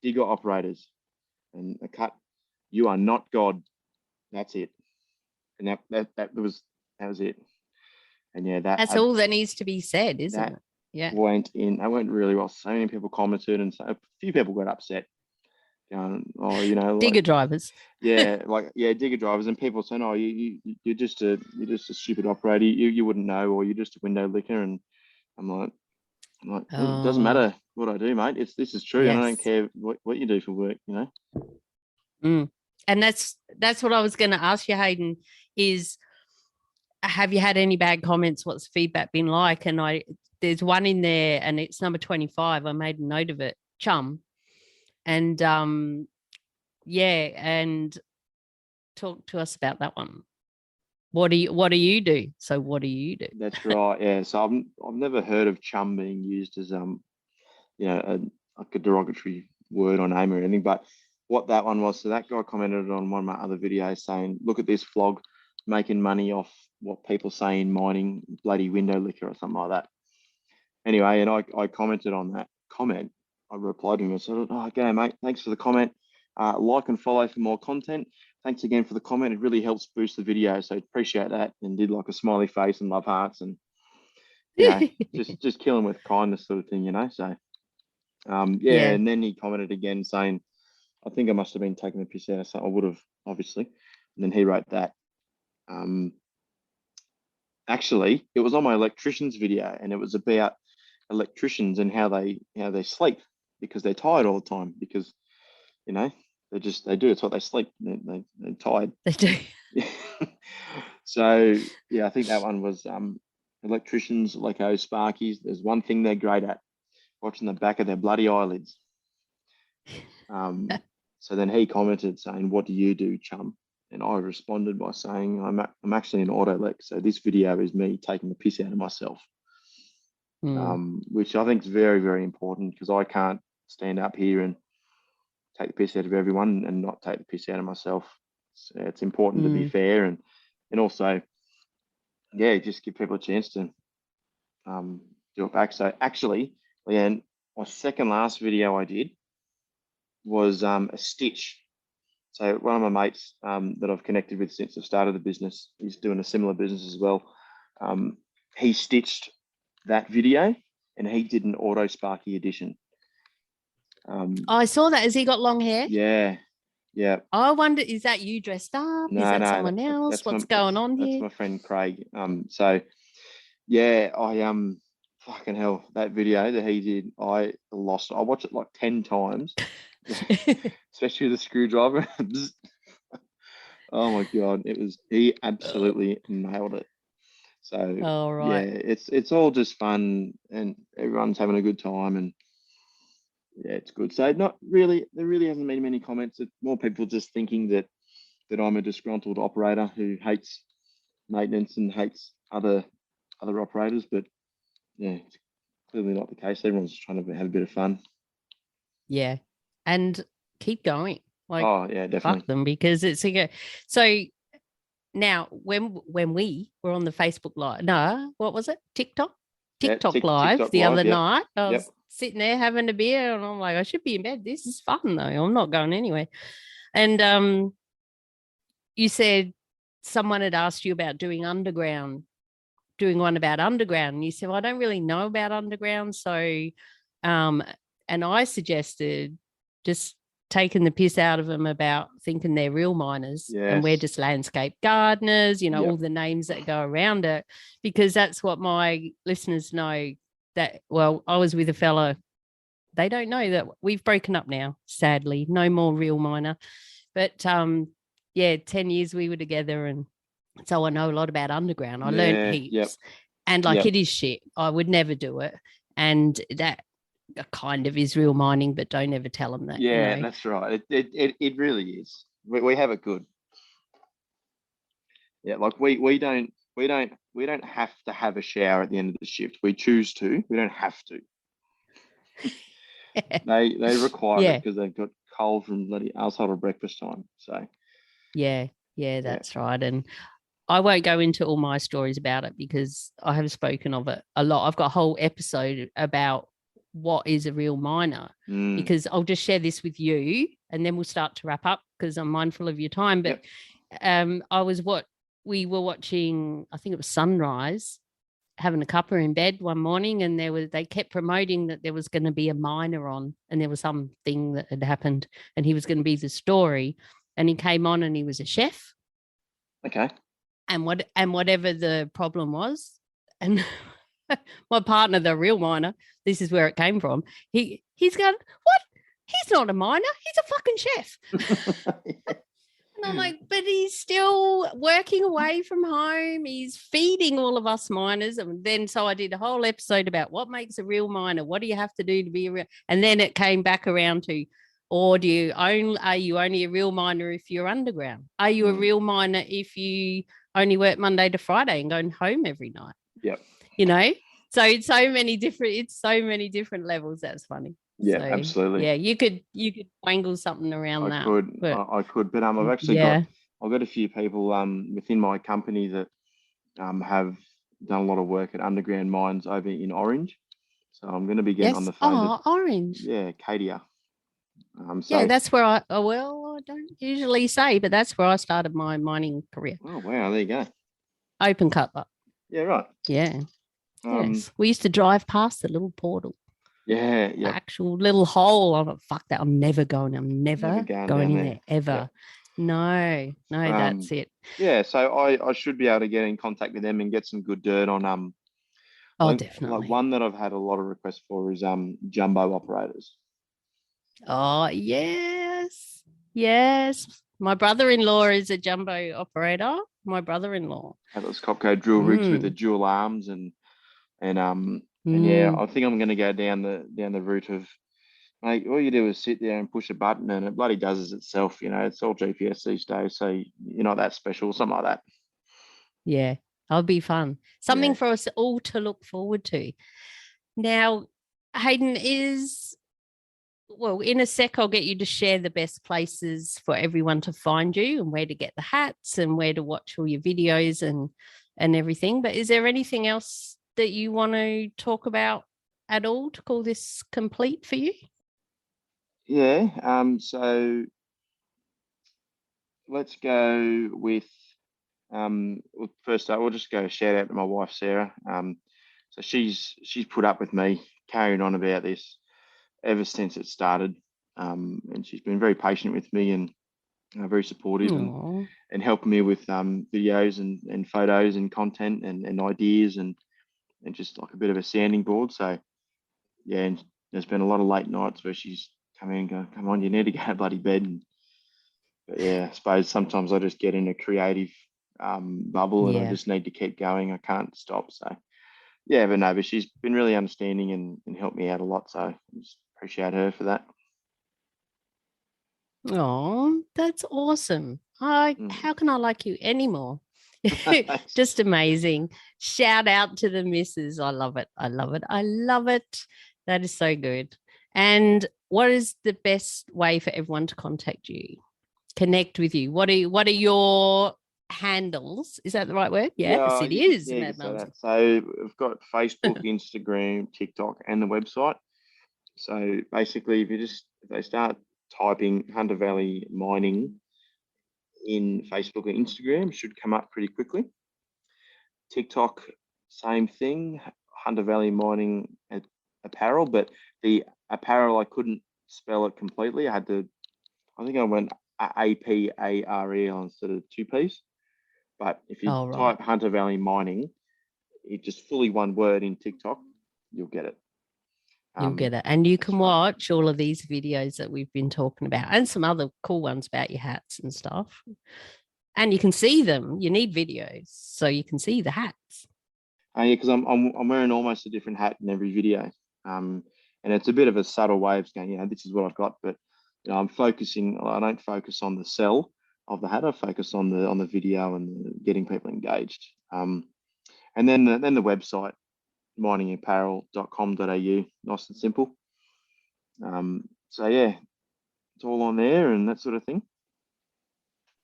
digger operators, and a cut. You are not God. That's it. And that was it. And yeah, that's all that needs to be said, isn't it? Yeah. That went really well. So many people commented, and so a few people got upset. Going, oh, you know, digger drivers. Yeah, digger drivers, and people saying, oh, you're just a stupid operator. You wouldn't know, or you're just a window licker. And I'm like, it doesn't matter what I do, mate. This is true, and I don't care what you do for work, you know. And that's what I was going to ask you, Hayden. Is have you had any bad comments? What's feedback been like? And there's one in there, and it's number 25. I made a note of it. Chum. And and talk to us about that one. What do you do? So what do you do? That's right. Yeah. So I've never heard of chum being used as like a derogatory word or name or anything. But what that one was, so that guy commented on one of my other videos saying, look at this vlog making money off what people say in mining, bloody window licker or something like that. Anyway, and I commented on that comment. I replied to him and said, oh, okay, mate, thanks for the comment. Like and follow for more content. Thanks again for the comment. It really helps boost the video. So appreciate that. And did like a smiley face and love hearts and just killing with kindness sort of thing, So Yeah. and then he commented again saying, I think I must have been taking the piss out of something. I would have, obviously. And then he wrote that. Actually, it was on my electricians video, and it was about electricians and how they sleep because they're tired all the time because they do. It's what they sleep. They're tired. They do. So yeah, I think that one was electricians, sparkies. There's one thing they're great at, watching the back of their bloody eyelids. So then he commented saying, "What do you do, chum?" And I responded by saying, I'm actually an auto elect, so this video is me taking the piss out of myself, which I think is very, very important because I can't stand up here and take the piss out of everyone and not take the piss out of myself. So it's important to be fair and also, just give people a chance to do it back. So actually, Leanne, my second last video I did was a stitch. So one of my mates that I've connected with since the start of the business, he's doing a similar business as well. He stitched that video and he did an auto Sparky edition. I saw that. Has he got long hair? Yeah. I wonder, is that you dressed up? No, is that someone else? What's going on here? That's my friend Craig. So yeah, I fucking hell, that video that he did, I lost. I watched it like 10 times, especially with the screwdriver. Oh my God, he absolutely nailed it. So right. yeah, it's all just fun and everyone's having a good time and yeah, it's good. So there really hasn't been many comments. It's more people just thinking that I'm a disgruntled operator who hates maintenance and hates other operators, but yeah, it's clearly not the case. Everyone's just trying to have a bit of fun. Yeah, and keep going. Oh yeah, definitely. Fuck them because it's a so. Now, when we were on the Facebook Live, no, what was it? TikTok Live TikTok the Live, other yep. night. I was sitting there having a beer, and I'm like, I should be in bed. This is fun though. I'm not going anywhere. And you said someone had asked you about doing one about underground, and you said, well, I don't really know about underground, so and I suggested just taking the piss out of them about thinking they're real miners and we're just landscape gardeners, all the names that go around it, because that's what my listeners know. That, well, I was with a fellow. They don't know that we've broken up now, sadly. No more real miner. But 10 years we were together, and so I know a lot about underground. I learned heaps. And it is shit. I would never do it. And that kind of is real mining, but don't ever tell them that. Yeah, that's right. It really is. We have it good. Yeah, like we don't have to have a shower at the end of the shift. We choose to. We don't have to. They require it because they've got cold from bloody asshole at breakfast time. So yeah, that's right. And I won't go into all my stories about it because I have spoken of it a lot. I've got a whole episode about what is a real miner, because I'll just share this with you and then we'll start to wrap up because I'm mindful of your time. But we were watching, I think it was sunrise, having a cuppa in bed one morning, and they kept promoting that there was going to be a miner on, and there was something that had happened and he was going to be the story, and he came on and he was a chef. Okay. And whatever the problem was, and my partner, the real miner, this is where it came from. He's going, what? He's not a miner. He's a fucking chef. And I'm like, but he's still working away from home. He's feeding all of us miners. And then so I did a whole episode about what makes a real miner. What do you have to do to be a real? And then it came back around to, or are you only a real miner if you're underground? Are you a real miner if you only work Monday to Friday and going home every night? Yep. So it's so many different levels. That's funny. Yeah, absolutely. Yeah, you could wangle something around that. I could, but I've actually got a few people within my company that have done a lot of work at underground mines over in Orange. So I'm going to be getting on the phone. Orange. Yeah, Cadia. Yeah, that's where I don't usually say, but that's where I started my mining career. Oh, wow. There you go. Open cut. Yeah, right. Yeah. Yes. We used to drive past the little portal. Yeah. The actual little hole. I'm like, fuck that. I'm never going in there ever. Yeah. No, that's it. Yeah, so I should be able to get in contact with them and get some good dirt on Definitely. like one that I've had a lot of requests for is jumbo operators. Oh, yes. Yes. My brother-in-law is a jumbo operator. My brother-in-law. Had those Copco drill rigs with the dual arms and yeah, I think I'm gonna go down the route of, mate, all you do is sit there and push a button and it bloody does it itself. It's all GPS these days, so you're not that special, something like that. Yeah, that'll be fun. Something for us all to look forward to. Now, Hayden, in a sec, I'll get you to share the best places for everyone to find you and where to get the hats and where to watch all your videos and everything. But is there anything else that you want to talk about at all to call this complete for you? Yeah. So let's go with first up, we'll just go shout out to my wife Sarah. So she's put up with me carrying on about this ever since it started, and she's been very patient with me and very supportive and helping me with videos and photos and content and ideas and just like a bit of a sounding board. So yeah, and there's been a lot of late nights where she's come in and go, come on, you need to go to bloody bed. But yeah, I suppose sometimes I just get in a creative bubble and I just need to keep going. I can't stop. So yeah, but she's been really understanding and helped me out a lot. So I just appreciate her for that. Oh, that's awesome. How can I like you anymore? Just amazing. Shout out to the missus. I love it. I love it. I love it. That is so good. And what is the best way for everyone to contact you, connect with you? What are your handles? Is that the right word? Yes, it is. Yeah, so we've got Facebook, Instagram, TikTok, and the website. So basically, if they start typing Hunter Valley Mining in Facebook or Instagram, should come up pretty quickly. TikTok, same thing, Hunter Valley Mining Apparel, but the apparel I couldn't spell it completely. I think I went APAREL instead of 2Ps. But if you type Hunter Valley Mining, it just fully one word in TikTok, you'll get it. You'll get it. And you can watch all of these videos that we've been talking about and some other cool ones about your hats and stuff. And you can see them. You need videos so you can see the hats. Yeah, because I'm wearing almost a different hat in every video. And it's a bit of a subtle way of going, this is what I've got. But I don't focus on the sell of the hat. I focus on the video and getting people engaged. And then the website, miningapparel.com.au, nice and simple. So yeah, it's all on there and that sort of thing.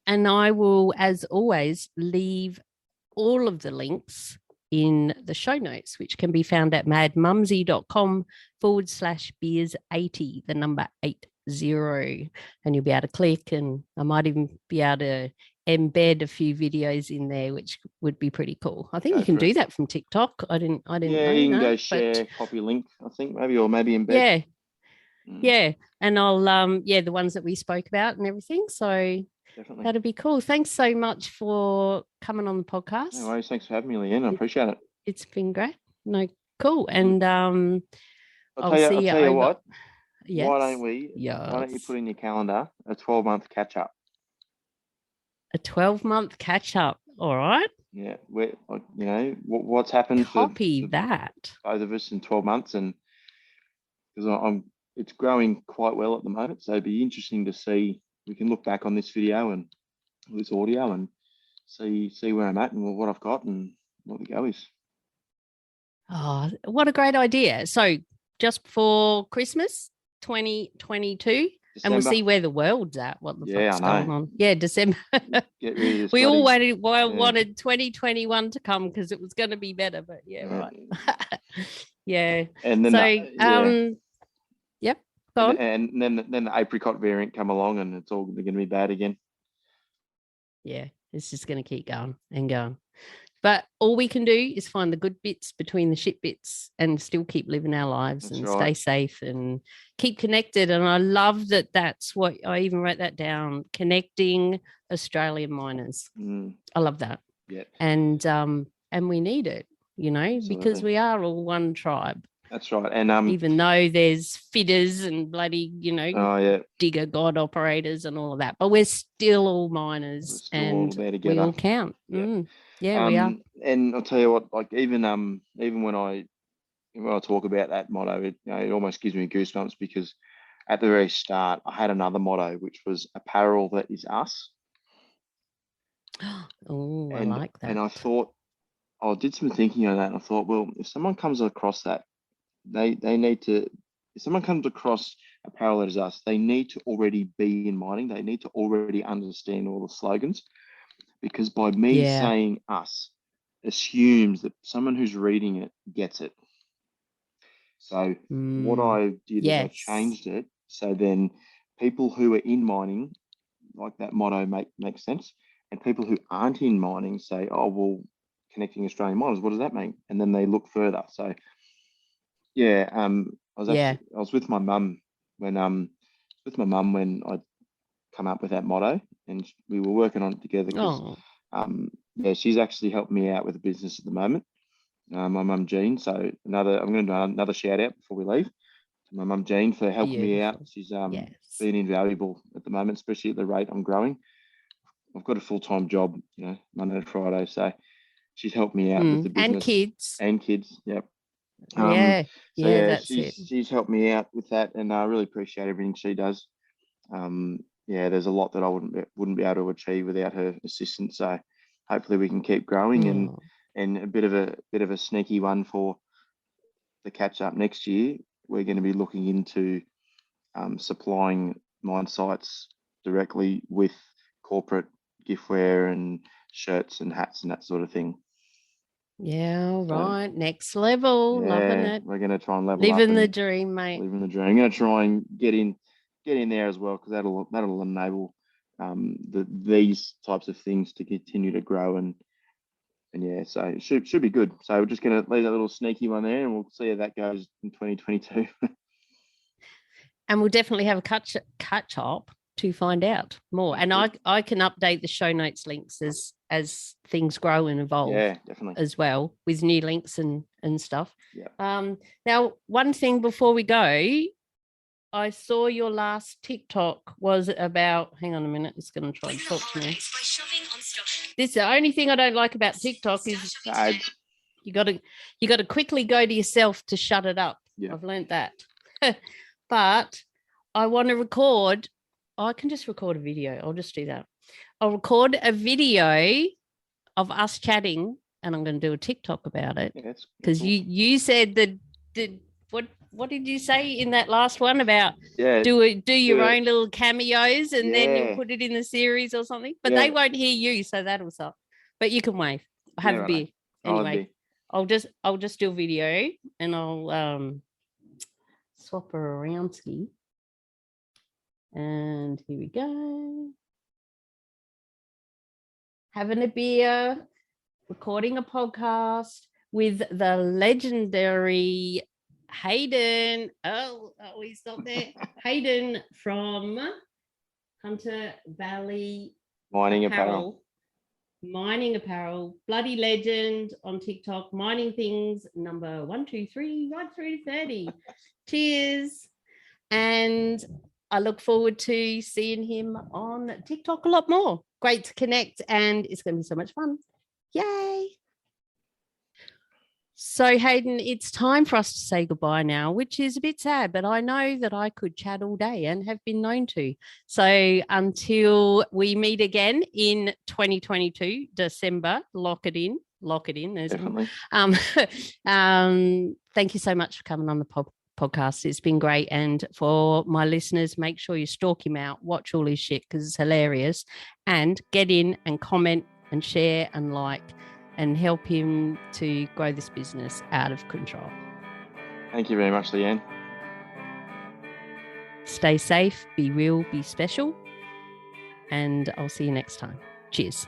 And I will, as always, leave all of the links in the show notes, which can be found at madmumsy.com/beers80, the number 80. And you'll be able to click, and I might even be able to embed a few videos in there, which would be pretty cool. I think you can do that from TikTok. I didn't know. Yeah, you can go share, copy link, I think, or maybe embed. Yeah. And I'll the ones that we spoke about and everything. So definitely, that'd be cool. Thanks so much for coming on the podcast. No worries. Thanks for having me, Leanne. I appreciate it. It's been great. No, cool. And I'll tell you what. Yes. Why don't you put in your calendar a 12-month catch up? A 12-month catch up. All right. Yeah. What's happened Copy for that. both of us in 12 months, and because it's growing quite well at the moment. So it'd be interesting to see. We can look back on this video and this audio and see where I'm at and what I've got and what the go is. Oh, what a great idea. So just before Christmas 2022, December. And we'll see where the world's at, what the fuck's going on. Yeah, December. Get rid of this we all wanted 2021 to come because it was going to be better, but right. Yeah. And then yep. Go on. And then the apricot variant come along, and it's all going to be bad again. Yeah, it's just going to keep going and going. But all we can do is find the good bits between the shit bits and still keep living our lives and stay safe and keep connected. And I love that that's what I even wrote that down, connecting Australian miners. I love that. Yeah. And we need it, because we are all one tribe. That's right. And even though there's fitters and bloody, digger god operators and all of that, but we're still all miners and we all count. Yeah, we are. And I'll tell you what, like even when I talk about that motto, it almost gives me goosebumps, because at the very start I had another motto, which was apparel that is us. Oh, I like that. And I thought, I did some thinking on that, and I thought, well, if someone comes across that, they need to, if someone comes across apparel that is us, they need to already be in mining. They need to already understand all the slogans, because by me saying us assumes that someone who's reading it gets it. So what I did is I changed it. So then people who are in mining, like that motto makes sense. And people who aren't in mining say, oh, well, connecting Australian miners, what does that mean? And then they look further. So I was with my mum when I come up with that motto, and we were working on it together, because she's actually helped me out with the business at the moment. My mum Jean. So I'm going to do another shout out before we leave to my mum Jean for helping me out. She's been invaluable at the moment, especially at the rate I'm growing. I've got a full-time job, Monday to Friday, so she's helped me out with the business and kids. Yep. That's she's helped me out with that, and I really appreciate everything she does. There's a lot that I wouldn't be able to achieve without her assistance. So hopefully we can keep growing. And a bit of a sneaky one for the catch up next year. We're going to be looking into supplying mine sites directly with corporate giftware and shirts and hats and that sort of thing. Yeah, right. Next level. Loving it. We're going to try and level living up. The dream, mate. Living the dream. I'm going to try and get in there as well, because that'll enable these types of things to continue to grow, and so it should be good. So we're just going to leave that little sneaky one there, and we'll see how that goes in 2022. And we'll definitely have a catch up to find out more. And I can update the show notes links as things grow and evolve. Yeah, definitely. As well, with new links and stuff. Yeah. Now, one thing before we go, I saw your last TikTok was about, hang on a minute, it's going to try and talk to me. This is the only thing I don't like about TikTok is you got to quickly go to yourself to shut it up. Yeah. I've learned that. But I want to record. I can just record a video. I'll just do that. I'll record a video of us chatting, and I'm going to do a TikTok about it. Because you said that what did you say in that last one about do your own little cameos and then you'll put it in the series or something? But they won't hear you, so that'll suck. But you can wave. Have a beer. Anyway, I'll just do a video, and I'll swap her around ski. And here we go. Having a beer, recording a podcast with the legendary Hayden. Oh, he's not there. Hayden from Hunter Valley Mining Apparel. Mining Apparel, bloody legend on TikTok, mining things, number 1, 2, 3, right through to 30. Cheers. And I look forward to seeing him on TikTok a lot more. Great to connect, and it's going to be so much fun. Yay. So, Hayden, it's time for us to say goodbye now, which is a bit sad, but I know that I could chat all day and have been known to. So until we meet again in 2022, December, lock it in. Definitely. Thank you so much for coming on the podcast. It's been great. And for my listeners, make sure you stalk him out, watch all his shit because it's hilarious, and get in and comment and share and like and help him to grow this business out of control. Thank you very much, Leanne. Stay safe, be real, be special. And I'll see you next time. Cheers.